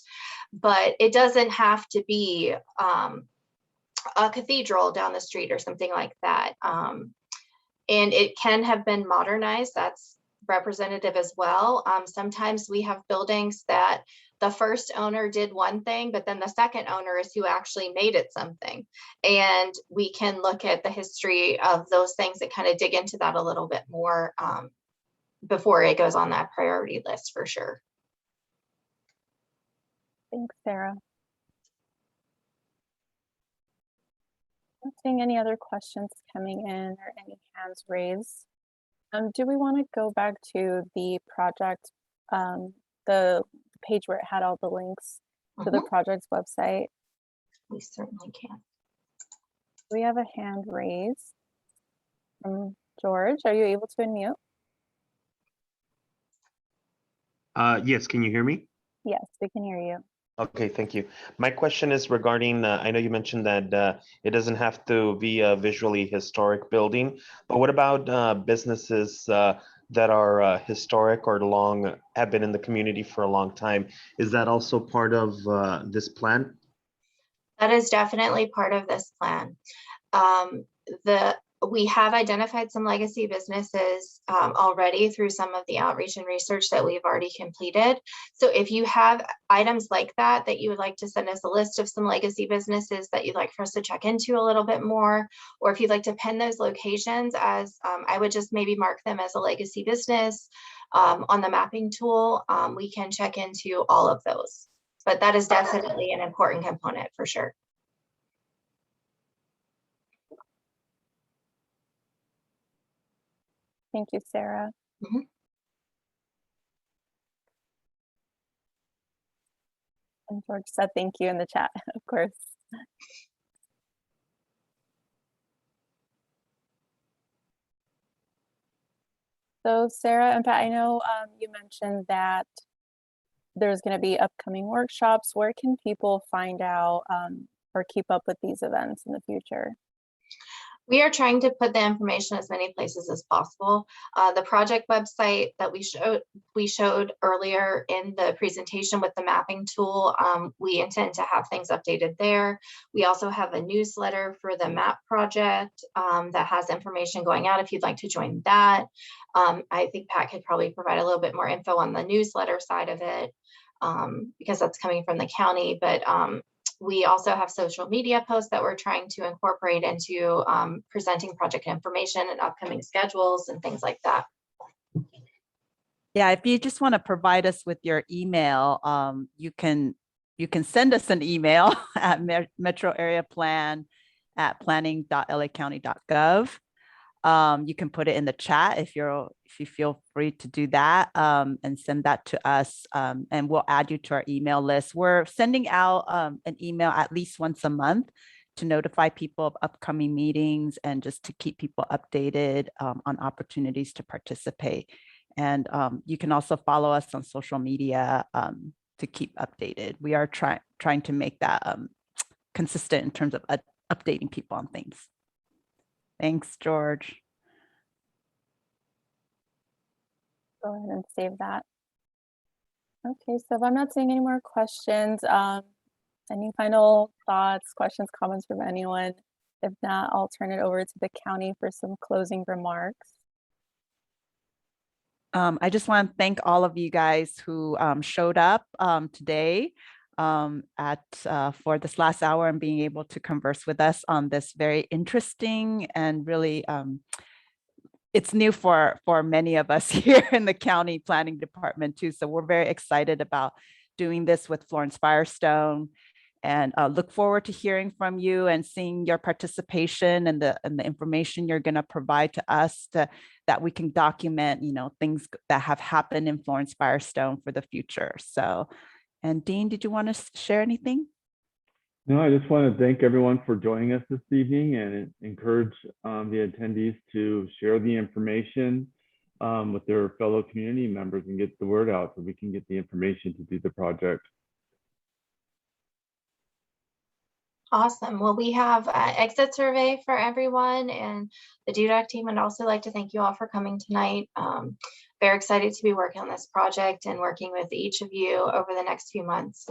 but it doesn't have to be a cathedral down the street or something like that. And it can have been modernized. That's representative as well. Sometimes we have buildings that the first owner did one thing, but then the second owner is who actually made it something. And we can look at the history of those things that kind of dig into that a little bit more before it goes on that priority list for sure. Thanks, Sarah. Not seeing any other questions coming in or any hands raised. Do we want to go back to the project, the page where it had all the links to the project's website? We certainly can. We have a hand raised from George. Are you able to unmute? Yes, can you hear me? Yes, we can hear you. Okay, thank you. My question is regarding, I know you mentioned that it doesn't have to be a visually historic building, but what about businesses that are historic or have been in the community for a long time? Is that also part of this plan? That is definitely part of this plan. We have identified some legacy businesses already through some of the outreach and research that we've already completed. So if you have items like that you would like to send us a list of some legacy businesses that you'd like for us to check into a little bit more, or if you'd like to pin those locations as, I would just maybe mark them as a legacy business on the mapping tool, we can check into all of those. But that is definitely an important component for sure. Thank you, Sarah. And George said thank you in the chat, of course. So Sarah and Pat, I know you mentioned that there's going to be upcoming workshops. Where can people find out or keep up with these events in the future? We are trying to put the information as many places as possible. The project website that we showed earlier in the presentation with the mapping tool, we intend to have things updated there. We also have a newsletter for the map project that has information going out if you'd like to join that. I think Pat could probably provide a little bit more info on the newsletter side of it because that's coming from the county, but we also have social media posts that we're trying to incorporate into presenting project information and upcoming schedules and things like that. Yeah, if you just want to provide us with your email, you can send us an email at metroareaplan@planning.lacounty.gov. You can put it in the chat if you feel free to do that and send that to us, and we'll add you to our email list. We're sending out an email at least once a month to notify people of upcoming meetings and just to keep people updated on opportunities to participate. And you can also follow us on social media to keep updated. We are trying to make that consistent in terms of updating people on things. Thanks, George. Go ahead and save that. Okay, so if I'm not seeing any more questions, any final thoughts, questions, comments from anyone? If not, I'll turn it over to the county for some closing remarks. I just want to thank all of you guys who showed up today for this last hour and being able to converse with us on this very interesting and really it's new for many of us here in the county planning department too. So we're very excited about doing this with Florence-Firestone and look forward to hearing from you and seeing your participation and the information you're going to provide to us that we can document, things that have happened in Florence-Firestone for the future. So, and Dean, did you want to share anything? No, I just want to thank everyone for joining us this evening and encourage the attendees to share the information with their fellow community members and get the word out so we can get the information to do the project. Awesome. Well, we have an exit survey for everyone, and the DUDAC team would also like to thank you all for coming tonight. Very excited to be working on this project and working with each of you over the next few months.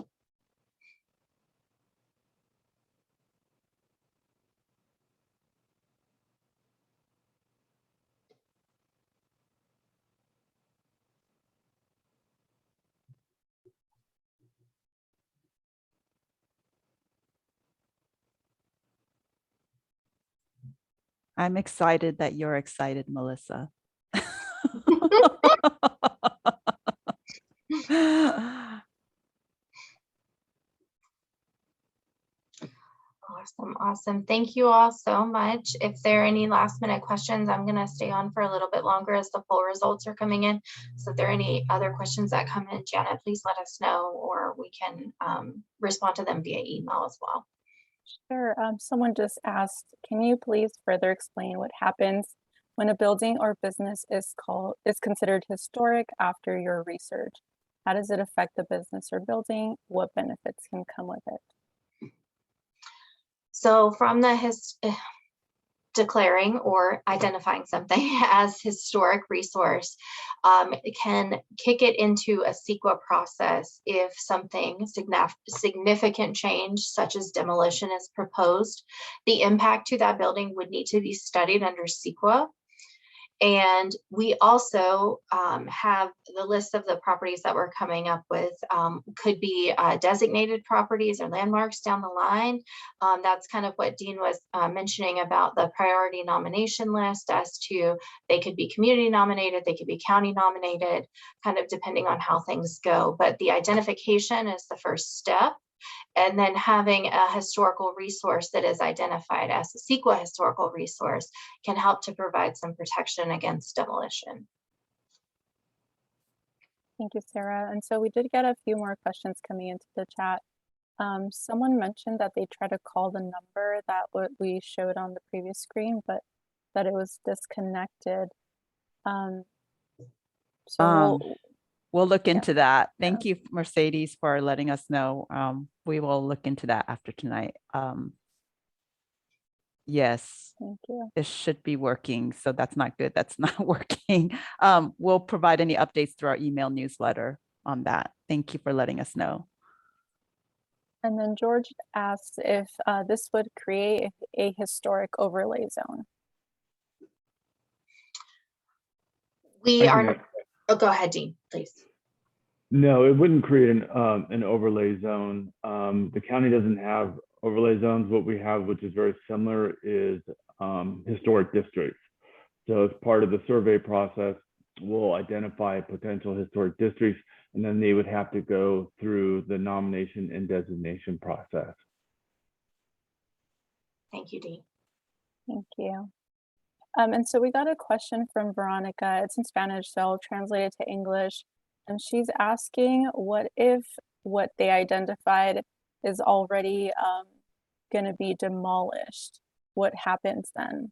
I'm excited that you're excited, Melissa. Awesome. Thank you all so much. If there are any last minute questions, I'm going to stay on for a little bit longer as the poll results are coming in. So if there are any other questions that come in, Janet, please let us know, or we can respond to them via email as well. Sure. Someone just asked, can you please further explain what happens when a building or business is considered historic after your research? How does it affect the business or building? What benefits can come with it? So from the declaring or identifying something as historic resource, it can kick it into a Sequa process if something significant change such as demolition is proposed. The impact to that building would need to be studied under Sequa. And we also have the list of the properties that we're coming up with could be designated properties or landmarks down the line. That's kind of what Dean was mentioning about the priority nomination list as to they could be community nominated, they could be county nominated, kind of depending on how things go. But the identification is the first step. And then having a historical resource that is identified as a Sequa historical resource can help to provide some protection against demolition. Thank you, Sarah. And so we did get a few more questions coming into the chat. Someone mentioned that they tried to call the number that we showed on the previous screen, but that it was disconnected. We'll look into that. Thank you, Mercedes, for letting us know. We will look into that after tonight. Yes, thank you. It should be working. So that's not good. That's not working. We'll provide any updates through our email newsletter on that. Thank you for letting us know. And then George asks if this would create a historic overlay zone. Oh, go ahead, Dean, please. No, it wouldn't create an overlay zone. The county doesn't have overlay zones. What we have, which is very similar, is historic districts. So as part of the survey process, we'll identify potential historic districts, and then they would have to go through the nomination and designation process. Thank you, Dean. Thank you. And so we got a question from Veronica. It's in Spanish, so I'll translate it to English. And she's asking, what if what they identified is already going to be demolished? What happens then?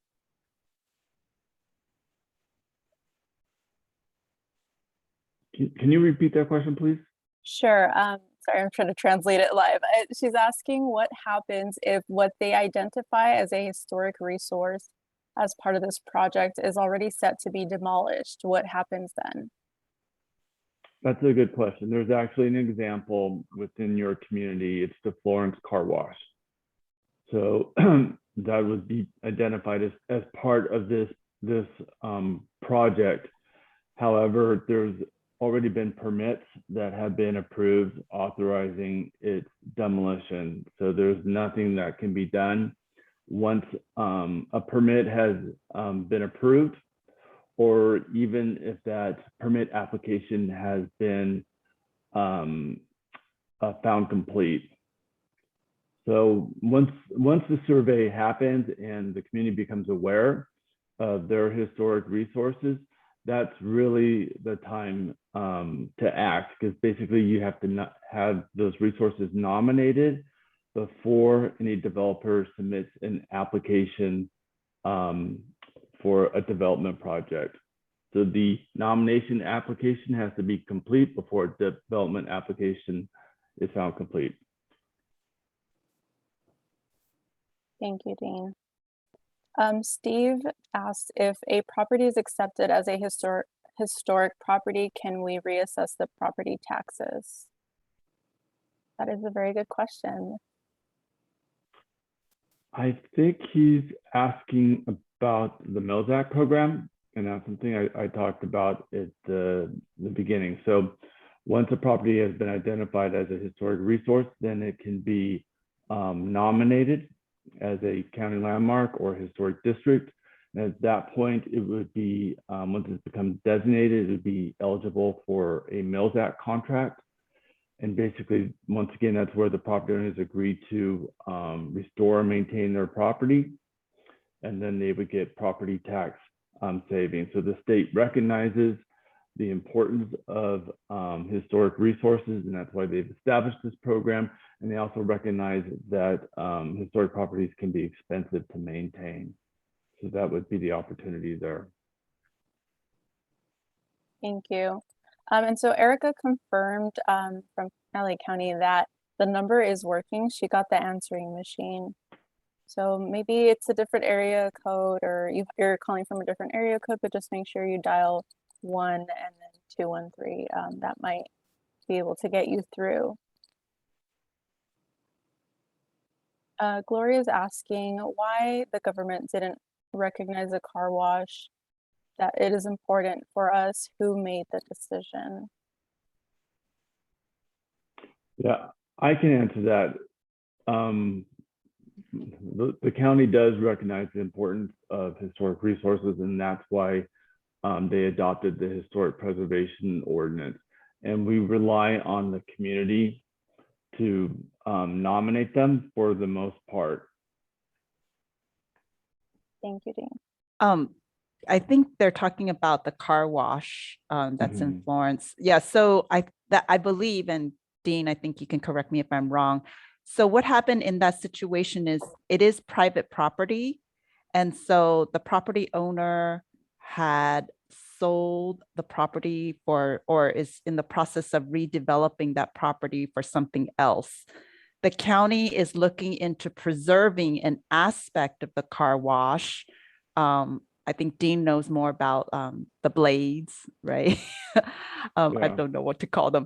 Can you repeat that question, please? Sure. Sorry, I'm trying to translate it live. She's asking what happens if what they identify as a historic resource as part of this project is already set to be demolished. What happens then? That's a good question. There's actually an example within your community. It's the Florence Car Wash. So that would be identified as part of this project. However, there's already been permits that have been approved authorizing its demolition. So there's nothing that can be done once a permit has been approved, or even if that permit application has been found complete. So once the survey happens and the community becomes aware of their historic resources, that's really the time to act, because basically you have to not have those resources nominated before any developer submits an application for a development project. So the nomination application has to be complete before a development application is found complete. Thank you, Dean. Steve asked if a property is accepted as a historic property, can we reassess the property taxes? That is a very good question. I think he's asking about the Mills Act program, and that's something I talked about at the beginning. So once a property has been identified as a historic resource, then it can be nominated as a county landmark or historic district. And at that point, it would be, once it becomes designated, it would be eligible for a Mills Act contract. And basically, once again, that's where the property owners agree to restore and maintain their property. And then they would get property tax savings. So the state recognizes the importance of historic resources, and that's why they've established this program. And they also recognize that historic properties can be expensive to maintain. So that would be the opportunity there. Thank you. And so Erica confirmed from LA County that the number is working. She got the answering machine. So maybe it's a different area code, or you're calling from a different area code, but just make sure you dial 1 and then 213. That might be able to get you through. Gloria is asking why the government didn't recognize a car wash, that it is important for us. Who made the decision? Yeah, I can answer that. The county does recognize the importance of historic resources, and that's why they adopted the historic preservation ordinance. And we rely on the community to nominate them for the most part. Thank you, Dean. I think they're talking about the car wash that's in Florence. Yeah, so I believe, and Dean, I think you can correct me if I'm wrong. So what happened in that situation is it is private property. And so the property owner had sold the property for, or is in the process of redeveloping that property for something else. The county is looking into preserving an aspect of the car wash. I think Dean knows more about the blades, right? I don't know what to call them.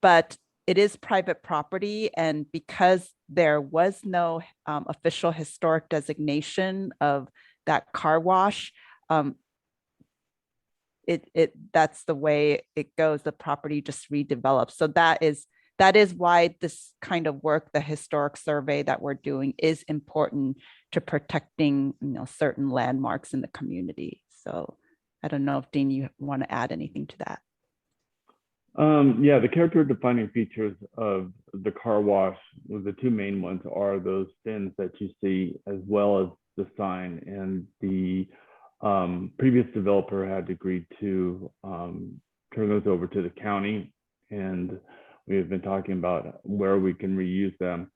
But it is private property. And because there was no official historic designation of that car wash, that's the way it goes. The property just redevelops. So that is why this kind of work, the historic survey that we're doing, is important to protecting, certain landmarks in the community. So I don't know if Dean, you want to add anything to that. Yeah, the character defining features of the car wash, the two main ones are those fins that you see, as well as the sign. And the previous developer had agreed to turn those over to the county, and we have been talking about where we can reuse them.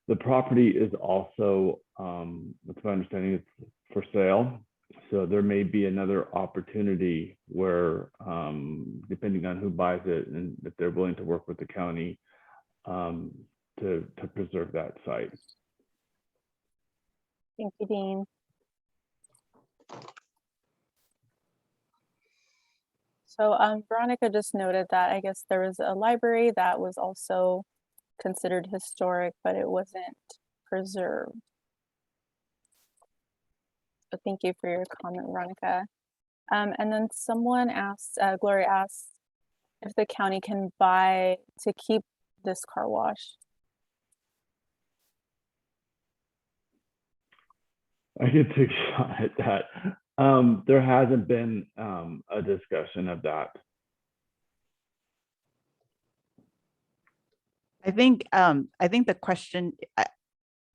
The property is also, that's my understanding, it's for sale. So there may be another opportunity where, depending on who buys it and if they're willing to work with the county to preserve that site. Thank you, Dean. So Veronica just noted that I guess there was a library that was also considered historic, but it wasn't preserved. So thank you for your comment, Veronica. And then someone asked, Gloria asked, if the county can buy to keep this car wash. I can take a shot at that. There hasn't been a discussion of that. I think the question,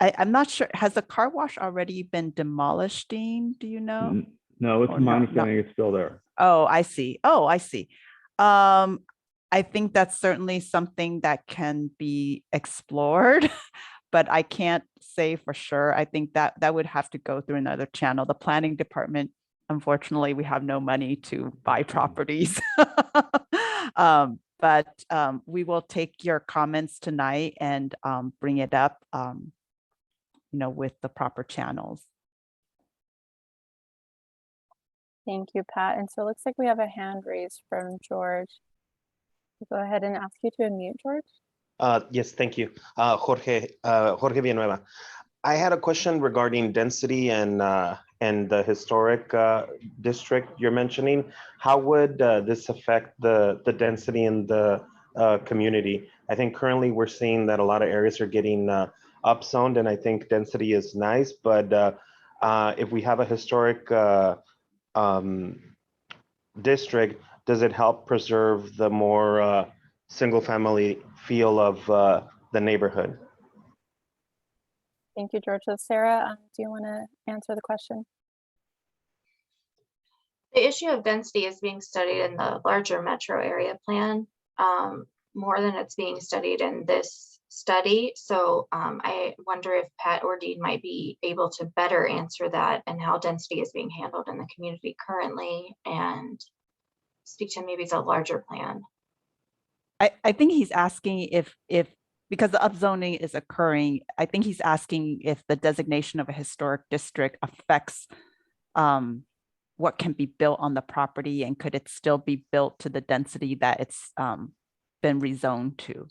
I'm not sure, has the car wash already been demolished, Dean? Do you know? No, it's my understanding it's still there. Oh, I see. Oh, I see. I think that's certainly something that can be explored, but I can't say for sure. I think that would have to go through another channel. The planning department, unfortunately, we have no money to buy properties. But we will take your comments tonight and bring it up, with the proper channels. Thank you, Pat. And so it looks like we have a hand raised from George. I'll go ahead and ask you to unmute, George. Yes, thank you. Jorge Villanueva. I had a question regarding density and the historic district you're mentioning. How would this affect the density in the community? I think currently we're seeing that a lot of areas are getting upzoned, and I think density is nice, but if we have a historic district, does it help preserve the more single-family feel of the neighborhood? Thank you, George. So Sarah, do you want to answer the question? The issue of density is being studied in the larger metro area plan more than it's being studied in this study. So I wonder if Pat or Dean might be able to better answer that and how density is being handled in the community currently and speak to maybe the larger plan. I think he's asking if because the upzoning is occurring, I think he's asking if the designation of a historic district affects what can be built on the property, and could it still be built to the density that it's been rezoned to?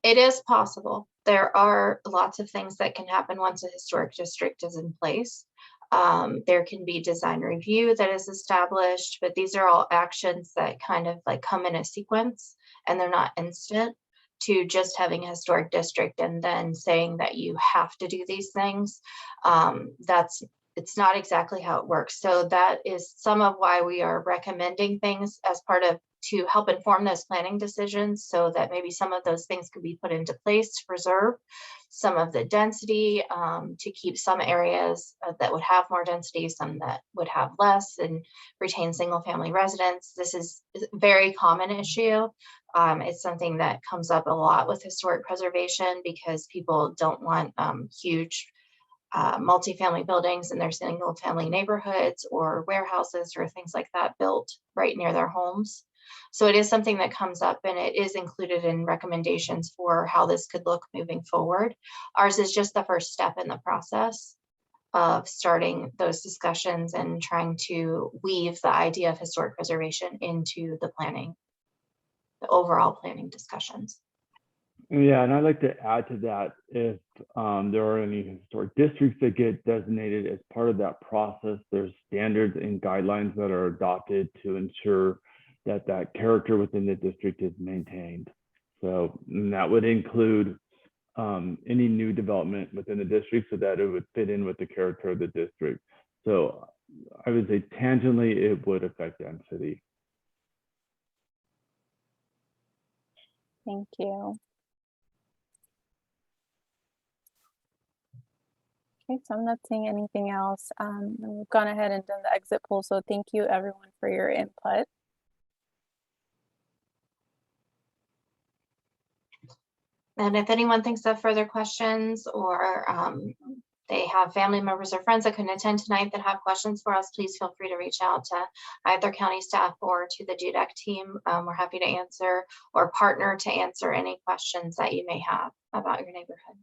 It is possible. There are lots of things that can happen once a historic district is in place. There can be design review that is established, but these are all actions that kind of like come in a sequence, and they're not instant to just having a historic district and then saying that you have to do these things. It's not exactly how it works. So that is some of why we are recommending things as part of to help inform those planning decisions, so that maybe some of those things could be put into place to preserve some of the density, to keep some areas that would have more density, some that would have less, and retain single family residents. This is a very common issue. It's something that comes up a lot with historic preservation because people don't want huge multifamily buildings in their single family neighborhoods or warehouses or things like that built right near their homes. So it is something that comes up, and it is included in recommendations for how this could look moving forward. Ours is just the first step in the process of starting those discussions and trying to weave the idea of historic preservation into the planning, the overall planning discussions. Yeah, and I'd like to add to that, if there are any historic districts that get designated as part of that process, there's standards and guidelines that are adopted to ensure that that character within the district is maintained. So that would include any new development within the district so that it would fit in with the character of the district. So I would say tangentially it would affect density. Thank you. Okay, so I'm not seeing anything else. And we've gone ahead and done the exit poll, so thank you everyone for your input. And if anyone thinks of further questions, or they have family members or friends that couldn't attend tonight that have questions for us, please feel free to reach out to either county staff or to the DUDEC team. We're happy to answer or partner to answer any questions that you may have about your neighborhood.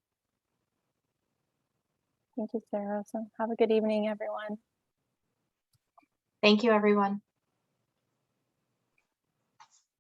Thank you, Sarah. So have a good evening, everyone. Thank you, everyone.